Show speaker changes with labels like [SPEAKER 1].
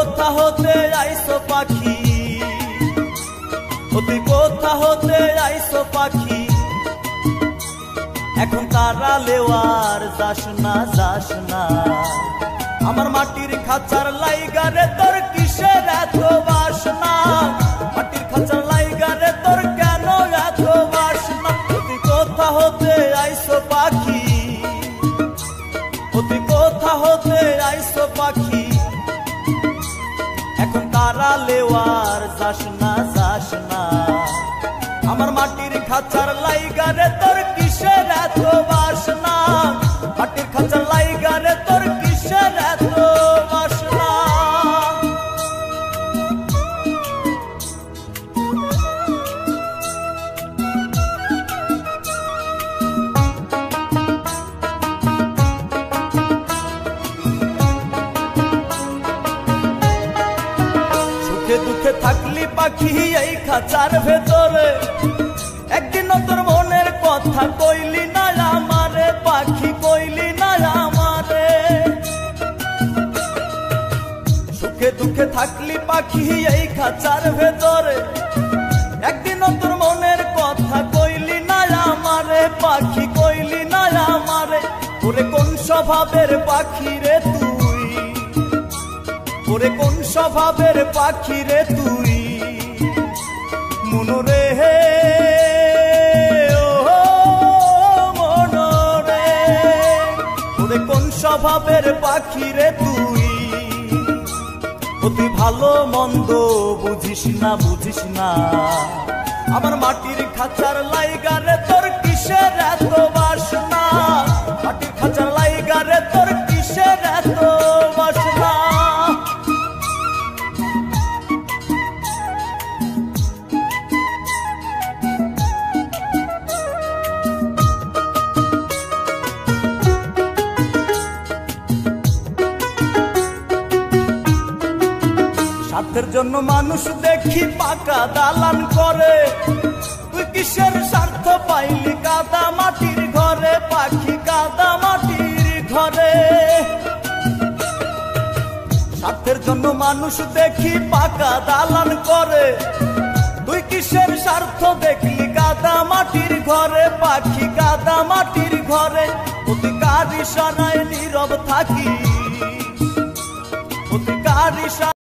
[SPEAKER 1] কোথা হতে আইছো পাখি, তুই কোথা হতে আইছো পাখি, এখন তারা লেওয়ার যাস না যাস না। আমার মাটির খাঁচার লাইগারে তোর কিসের এত বাসনা, মাটির খাঁচার লাইগারে তোর কেন এত বাসনা। তুই কোথা হতে আইছো পাখি, তুই কোথা হতে আইছো পাখি, এখন তারা লেওয়ার যাস না যাস না। আমার মাটির খাঁচার লাইগারে তোর কিসের এত বাসনা, মাটির খাঁচার লাইগারে তোর কিসের এত বাসনা। সুখে দুঃখে থাকলি পাখি এই খাঁচার ভেতরে, একদিনও তোর মনের কথা কইলি না আমারে পাখি, কইলি না আমারে। সুখে দুঃখে থাকলি পাখি এই খাঁচার ভেতরে, একদিনও তোর মনের কথা কইলি না আমারে পাখি, কইলি না আমারে। ওরে কোন স্বভাবের পাখি রে তুই, ওরে কোন স্বভাবের পাখি রে তুই, মনরে হে মনরে। ওরে কোন স্বভাবের পাখি রে তুই, তুই ভালো মন্দ বুঝিস না বুঝিস না। আমার মাটির খাঁচার লাইগারে তোর কিসের এত বাসনা, মাটির খাঁচার লাইগারে তোর কিসের এত বাসনা। স্বার্থের জন্য মানুষ দেখি পাকা দালান করে, তুই কিসের স্বার্থ পাইলি কাদা মাটির ঘরে পাখি, কাদা মাটির ঘরে। স্বার্থের জন্য মানুষ দেখি পাকা দালান করে, তুই কিসের স্বার্থ দেখলি কাদা মাটির ঘরে পাখি, কাদা মাটির ঘরে। তুই কার ইশারায় নীরব থাকি, তুই কার ইশারায়